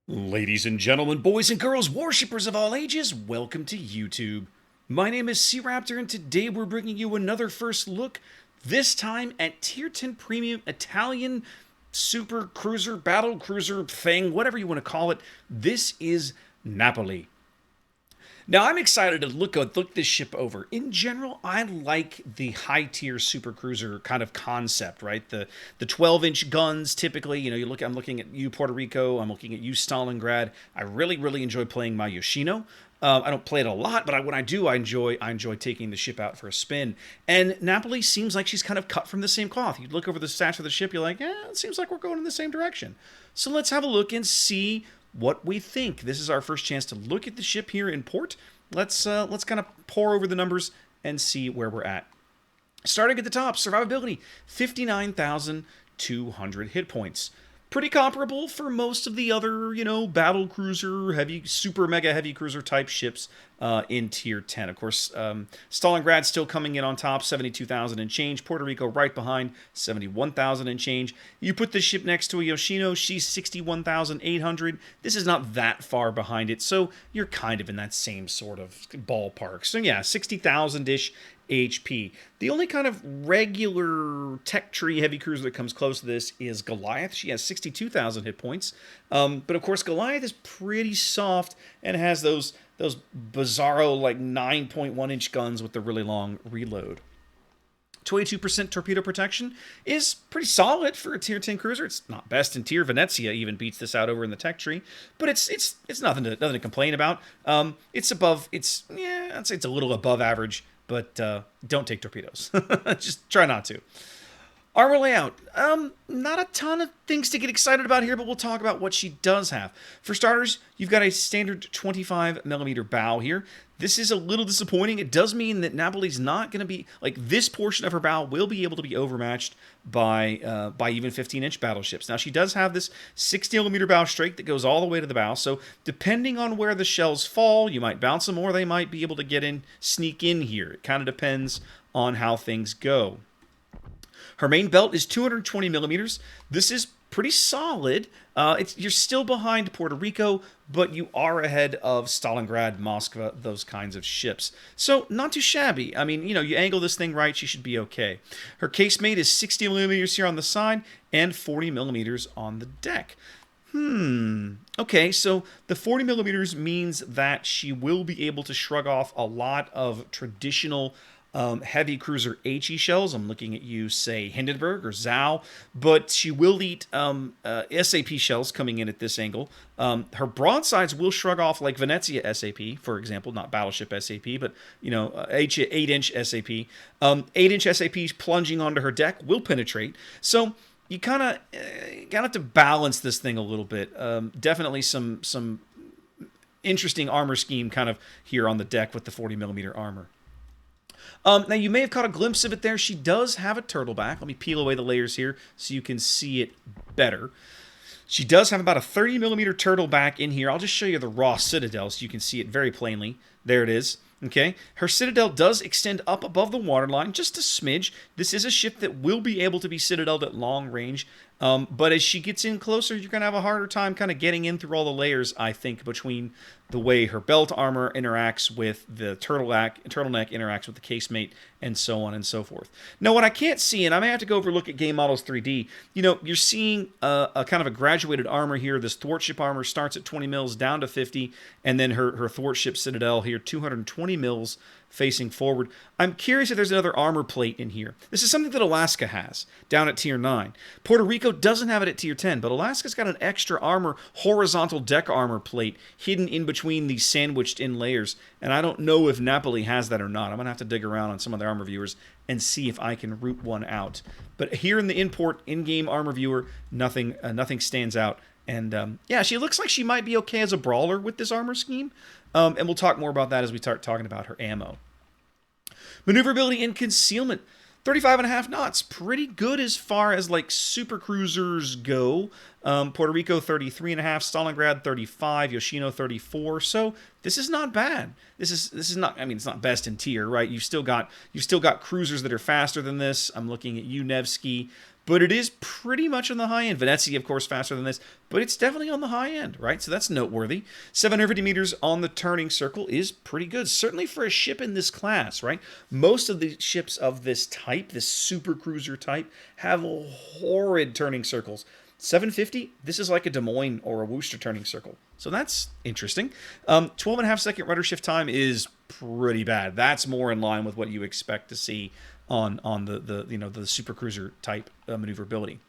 Ladies and gentlemen, boys and girls, worshippers of all ages, welcome to YouTube. My name is SeaRaptor, and today we're bringing you another first look, this time at Tier 10 Premium Italian Super Cruiser, Battle Cruiser thing, whatever you want to call it. This is Napoli. Now, I'm excited to look this ship over. In general, I like the high-tier super cruiser kind of concept, right? The 12-inch guns, typically. I'm looking at you, Puerto Rico. I'm looking at you, Stalingrad. I really enjoy playing my Yoshino. I don't play it a lot, but when I do, I enjoy taking the ship out for a spin. And Napoli seems like she's kind of cut from the same cloth. You look over the stats of the ship, you're like, it seems like we're going in the same direction. So let's have a look and see what we think. This is our first chance to look at the ship here in port. Let's kind of pour over the numbers and see where we're at. Starting at the top, survivability, 59,200 hit points. Pretty comparable for most of the other, battle cruiser, super mega heavy cruiser type ships in Tier 10. Of course, Stalingrad still coming in on top, 72,000 and change. Puerto Rico right behind, 71,000 and change. You put this ship next to a Yoshino, she's 61,800. This is not that far behind it, so you're kind of in that same sort of ballpark. So yeah, 60,000-ish HP. The only kind of regular tech tree heavy cruiser that comes close to this is Goliath. She has 62,000 hit points. But of course, Goliath is pretty soft and has those bizarro like 9.1-inch guns with the really long reload. 22% torpedo protection is pretty solid for a Tier 10 cruiser. It's not best in tier. Venezia even beats this out over in the tech tree, but it's nothing to complain about. It's above. I'd say it's a little above average, but don't take torpedoes. Just try not to. Armor layout. Not a ton of things to get excited about here, but we'll talk about what she does have. For starters, you've got a standard 25mm bow here. This is a little disappointing. It does mean that Napoli's not going to be, this portion of her bow will be able to be overmatched by even 15-inch battleships. Now, she does have this 60mm bow strake that goes all the way to the bow, so depending on where the shells fall, you might bounce them, or they might be able to sneak in here. It kind of depends on how things go. Her main belt is 220 millimeters. This is pretty solid. You're still behind Puerto Rico, but you are ahead of Stalingrad, Moskva, those kinds of ships. So not too shabby. I mean, you angle this thing right, she should be okay. Her casemate is 60 millimeters here on the side and 40 millimeters on the deck. Okay, so the 40 millimeters means that she will be able to shrug off a lot of traditional heavy cruiser HE shells. I'm looking at you, say, Hindenburg or Zhao, but she will eat SAP shells coming in at this angle. Her broadsides will shrug off like Venezia SAP, for example, not Battleship SAP, but, 8-inch SAP. 8-inch SAPs plunging onto her deck will penetrate. So you kind of have to balance this thing a little bit. Definitely some interesting armor scheme kind of here on the deck with the 40mm armor. Now, you may have caught a glimpse of it there. She does have a turtleback. Let me peel away the layers here so you can see it better. She does have about a 30mm turtleback in here. I'll just show you the raw citadel so you can see it very plainly. There it is. Okay, her citadel does extend up above the waterline, just a smidge. This is a ship that will be able to be citadeled at long range, but as she gets in closer, you're going to have a harder time kind of getting in through all the layers, I think, between the way her belt armor interacts with the turtleneck interacts with the casemate, and so on and so forth. Now, what I can't see, and I may have to go overlook at Game Models 3D, you're seeing a kind of a graduated armor here. This thwart ship armor starts at 20 mils down to 50, and then her thwart ship citadel here, 220 mils facing forward. I'm curious if there's another armor plate in here. This is something that Alaska has down at Tier 9. Puerto Rico doesn't have it at Tier 10, but Alaska's got an extra armor, horizontal deck armor plate hidden in between these sandwiched in layers, and I don't know if Napoli has that or not. I'm going to have to dig around on some of the armor viewers and see if I can root one out. But here in the import, in-game armor viewer, nothing stands out. And yeah, she looks like she might be okay as a brawler with this armor scheme. And we'll talk more about that as we start talking about her ammo. Maneuverability and concealment. 35.5 knots. Pretty good as far as super cruisers go. Puerto Rico 33.5, Stalingrad 35, Yoshino 34. So this is not bad. This is not. I mean, it's not best in tier, right? You've still got cruisers that are faster than this. I'm looking at you, Nevsky. But it is pretty much on the high end. Venezia, of course, faster than this, but it's definitely on the high end, right? So that's noteworthy. 750 meters on the turning circle is pretty good, certainly for a ship in this class, right? Most of the ships of this type, this super cruiser type, have horrid turning circles. 750, this is like a Des Moines or a Worcester turning circle. So that's interesting. 12.5 second rudder shift time is pretty bad. That's more in line with what you expect to see on the super cruiser type maneuverability.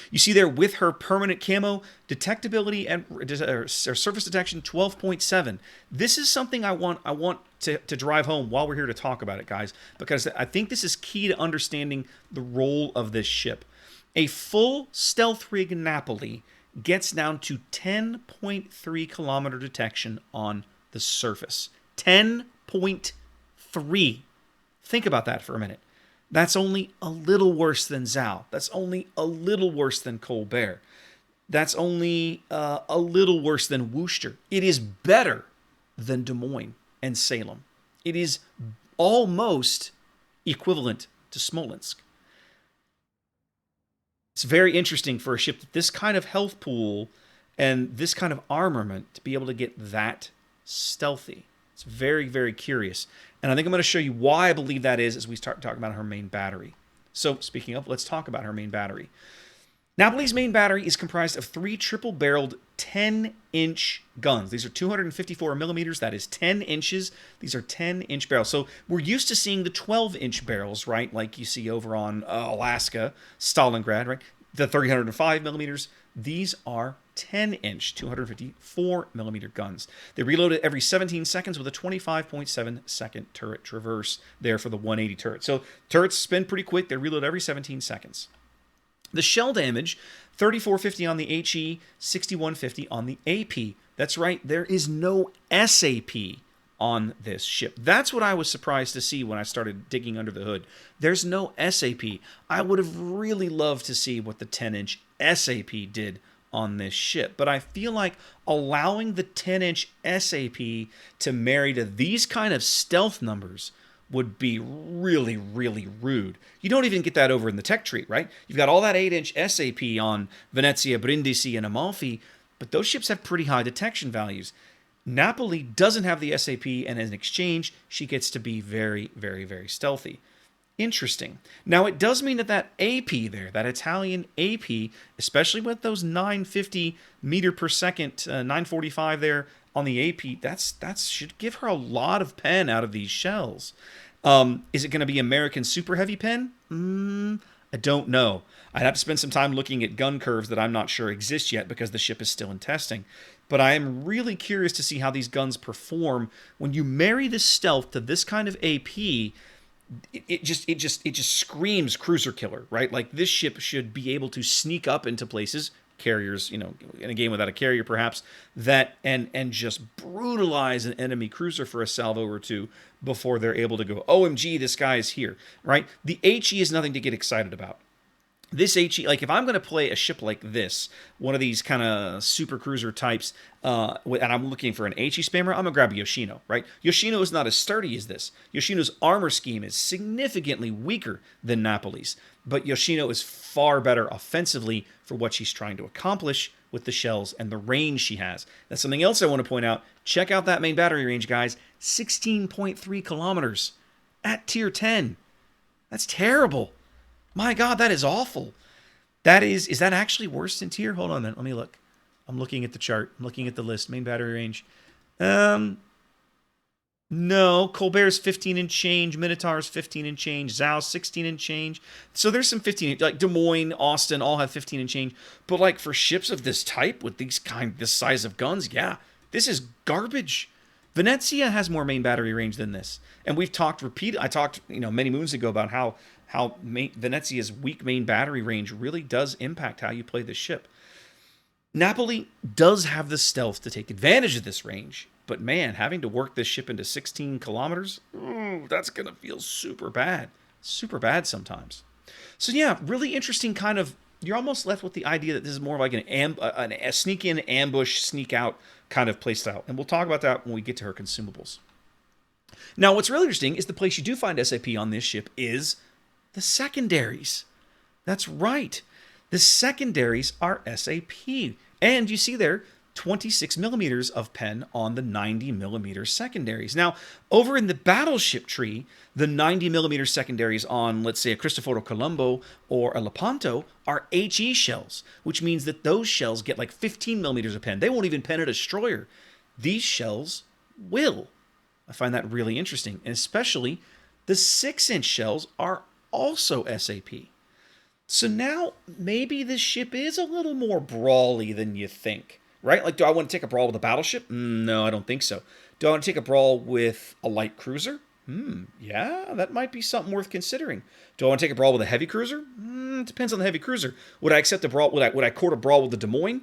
You see there with her permanent camo, detectability and surface detection 12.7. This is something I want to drive home while we're here to talk about it, guys, because I think this is key to understanding the role of this ship. A full stealth rig Napoli gets down to 10.3 kilometer detection on the surface. 10.3. Think about that for a minute. That's only a little worse than Zhao. That's only a little worse than Colbert. That's only a little worse than Worcester. It is better than Des Moines and Salem. It is almost equivalent to Smolensk. It's very interesting for a ship with this kind of health pool and this kind of armament to be able to get that stealthy. It's very, very curious. And I think I'm going to show you why I believe that is as we start talking about her main battery. So speaking of, let's talk about her main battery. Napoli's main battery is comprised of 3 triple-barreled 10-inch guns. These are 254 millimeters. That is 10 inches. These are 10-inch barrels. So we're used to seeing the 12-inch barrels, right? Like you see over on Alaska, Stalingrad, right? The 305 millimeters. These are 10-inch, 254 millimeter guns. They reload it every 17 seconds with a 25.7 second turret traverse there for the 180 turret. So turrets spin pretty quick. They reload every 17 seconds. The shell damage, 3450 on the HE, 6150 on the AP. That's right, there is no SAP on this ship. That's what I was surprised to see when I started digging under the hood. There's no SAP. I would have really loved to see what the 10-inch SAP did on this ship, but I feel like allowing the 10-inch SAP to marry to these kind of stealth numbers would be really, really rude. You don't even get that over in the tech tree, right? You've got all that 8-inch SAP on Venezia, Brindisi, and Amalfi, but those ships have pretty high detection values. Napoli doesn't have the SAP, and in exchange, she gets to be very, very, very stealthy. Interesting. Now, it does mean that AP there, that Italian AP, especially with those 950 meter per second, 945 there on the AP, that should give her a lot of pen out of these shells. Is it going to be American super heavy pen? I don't know. I'd have to spend some time looking at gun curves that I'm not sure exist yet because the ship is still in testing. But I am really curious to see how these guns perform when you marry this stealth to this kind of AP. It just screams cruiser killer, right? Like this ship should be able to sneak up into places, carriers, in a game without a carrier perhaps, that and just brutalize an enemy cruiser for a salvo or two before they're able to go, OMG, this guy is here, right? The HE is nothing to get excited about. This HE, like if I'm going to play a ship like this, one of these kind of super cruiser types, and I'm looking for an HE spammer, I'm going to grab a Yoshino, right? Yoshino is not as sturdy as this. Yoshino's armor scheme is significantly weaker than Napoli's, but Yoshino is far better offensively for what she's trying to accomplish with the shells and the range she has. That's something else I want to point out. Check out that main battery range, guys. 16.3 kilometers at tier 10. That's terrible. My God, that is awful. Is that actually worse than tier? Hold on a minute. Let me look. I'm looking at the chart. I'm looking at the list. Main battery range. No. Colbert's 15 and change. Minotaur's 15 and change. Zhao's 16 and change. So there's some 15, like Des Moines, Austin, all have 15 and change. But like for ships of this type with this size of guns, yeah, this is garbage. Venezia has more main battery range than this. And we've talked I talked, many moons ago about how Venezia's weak main battery range really does impact how you play the ship. Napoli does have the stealth to take advantage of this range, but man, having to work this ship into 16 kilometers, that's going to feel super bad. Super bad sometimes. So yeah, really interesting kind of you're almost left with the idea that this is more like a sneak in, ambush, sneak out kind of playstyle. And we'll talk about that when we get to her consumables. Now, what's really interesting is the place you do find SAP on this ship is the secondaries. That's right. The secondaries are SAP. And you see there, 26 millimeters of pen on the 90 millimeter secondaries. Now, over in the battleship tree, the 90 millimeter secondaries on, let's say, a Cristoforo Colombo or a Lepanto are HE shells, which means that those shells get like 15 millimeters of pen. They won't even pen a destroyer. These shells will. I find that really interesting. And especially the 6-inch shells are also SAP. So now maybe this ship is a little more brawly than you think. Right? Like, do I want to take a brawl with a battleship? No, I don't think so. Do I want to take a brawl with a light cruiser? Yeah, that might be something worth considering. Do I want to take a brawl with a heavy cruiser? It depends on the heavy cruiser. Would I accept a brawl? Would I court a brawl with the Des Moines?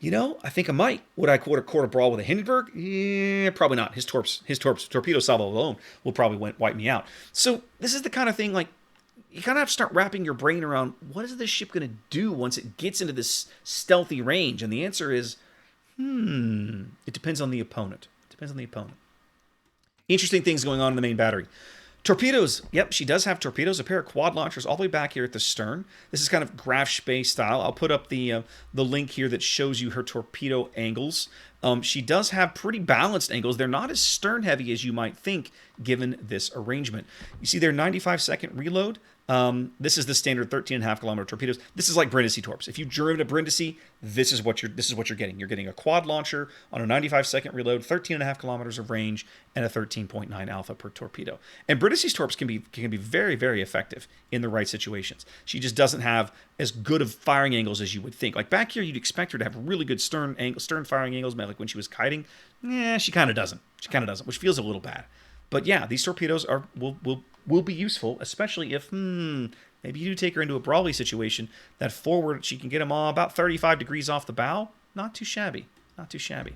You know, I think I might. Would I court a brawl with a Hindenburg? Yeah, probably not. His torpedo salvo alone will probably wipe me out. So this is the kind of thing, like, you kind of have to start wrapping your brain around what is this ship going to do once it gets into this stealthy range? And the answer is, it depends on the opponent. It depends on the opponent. Interesting things going on in the main battery. Torpedoes. Yep, she does have torpedoes. A pair of quad launchers all the way back here at the stern. This is kind of Graf Spee style. I'll put up the link here that shows you her torpedo angles. She does have pretty balanced angles. They're not as stern heavy as you might think given this arrangement. You see their 95-second reload. This is the standard 13.5 kilometer torpedoes. This is like Brindisi torps. If you driven a Brindisi, this is what you're getting. You're getting a quad launcher on a 95-second reload, 13.5 kilometers of range, and a 13.9 alpha per torpedo. And Brindisi's torps can be very, very effective in the right situations. She just doesn't have as good of firing angles as you would think. Like back here, you'd expect her to have really good stern firing angles, like when she was kiting. Yeah, she kind of doesn't. Which feels a little bad. But yeah, these torpedoes will be useful, especially if maybe you do take her into a brawly situation. That forward, she can get them all about 35 degrees off the bow. Not too shabby. Not too shabby.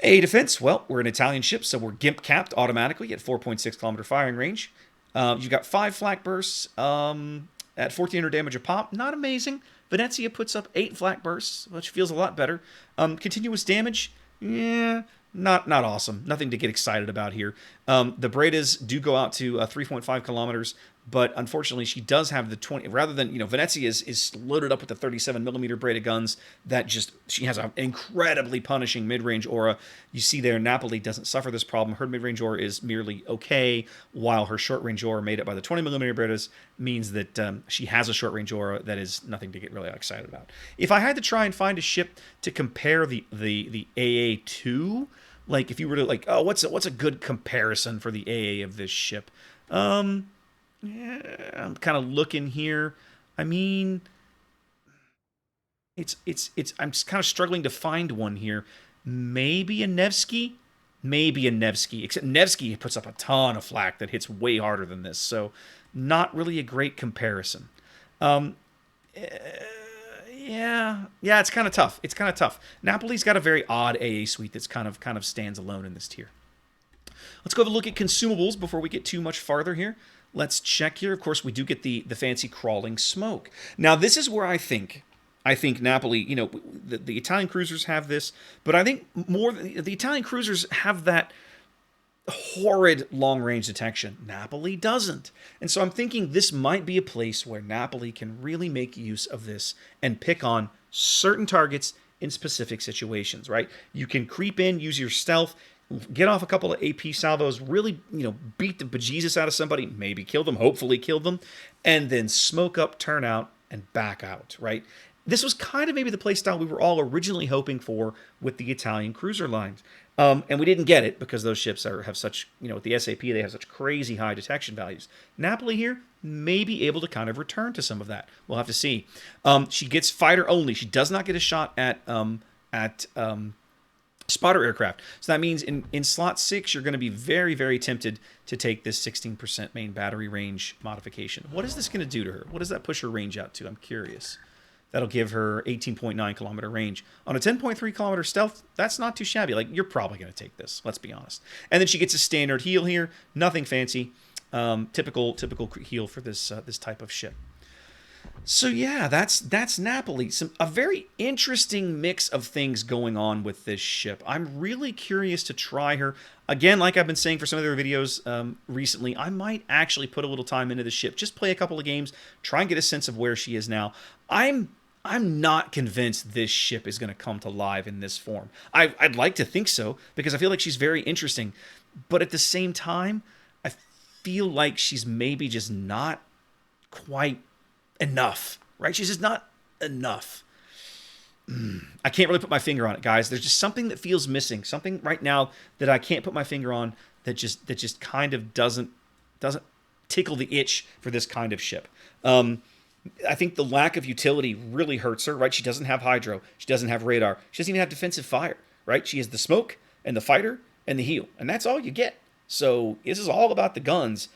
A defense. Well, we're an Italian ship, so we're gimp capped automatically at 4.6 kilometer firing range. You've got 5 flak bursts at 1,400 damage a pop. Not amazing. Venezia puts up 8 flak bursts, which feels a lot better. Continuous damage. Yeah. Not awesome. Nothing to get excited about here. The Bredas do go out to 3.5 kilometers, but unfortunately she does have the 20, rather than, Venezia is loaded up with the 37 millimeter Breda guns that she has an incredibly punishing mid-range aura. You see there, Napoli doesn't suffer this problem. Her mid-range aura is merely okay, while her short-range aura made up by the 20 millimeter Bredas means that she has a short-range aura that is nothing to get really excited about. If I had to try and find a ship to compare the AA to, like if you were to what's a good comparison for the AA of this ship? Yeah, I'm kind of looking here. I mean, it's I'm kind of struggling to find one here. Maybe a Nevsky, except Nevsky puts up a ton of flak that hits way harder than this, so not really a great comparison. Yeah, it's kind of tough. Napoli's got a very odd AA suite that's kind of stands alone in this tier. Let's go have a look at consumables before we get too much farther here. Let's check here. Of course, we do get the fancy crawling smoke. Now, this is where I think Napoli, the Italian cruisers have this, but I think more the Italian cruisers have that horrid long-range detection. Napoli doesn't. And so I'm thinking this might be a place where Napoli can really make use of this and pick on certain targets in specific situations, right? You can creep in, use your stealth, get off a couple of AP salvos, really, beat the bejesus out of somebody, maybe kill them, hopefully kill them, and then smoke up, turn out, and back out, right? This was kind of maybe the play style we were all originally hoping for with the Italian cruiser lines. And we didn't get it because those ships have such, with the SAP, they have such crazy high detection values. Napoli here may be able to kind of return to some of that. We'll have to see. She gets fighter only. She does not get a shot at spotter aircraft. So that means in slot 6, you're going to be very, very tempted to take this 16% main battery range modification. What is this going to do to her? What does that push her range out to? I'm curious. That'll give her 18.9 kilometer range. On a 10.3 kilometer stealth, that's not too shabby. Like, you're probably going to take this, let's be honest. And then she gets a standard heal here. Nothing fancy. Typical heal for this type of ship. So yeah, that's Napoli. A very interesting mix of things going on with this ship. I'm really curious to try her again. Like I've been saying for some of their videos recently, I might actually put a little time into the ship, just play a couple of games, try and get a sense of where she is now. I'm not convinced this ship is going to come to life in this form. I'd like to think so because I feel like she's very interesting, but at the same time, I feel like she's maybe just not quite enough, right? She's just not enough. I can't really put my finger on it, guys. There's just something that feels missing. Something right now that I can't put my finger on that just kind of doesn't tickle the itch for this kind of ship. I think the lack of utility really hurts her, right? She doesn't have hydro. She doesn't have radar. She doesn't even have defensive fire, right? She has the smoke and the fighter and the heal, and that's all you get. So this is all about the guns.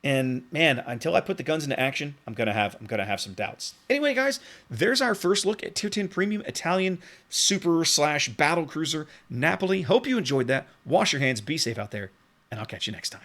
And man, until I put the guns into action, I'm gonna have some doubts. Anyway, guys, there's our first look at Tier 10 Premium Italian Super / Battle Cruiser Napoli. Hope you enjoyed that. Wash your hands, be safe out there, and I'll catch you next time.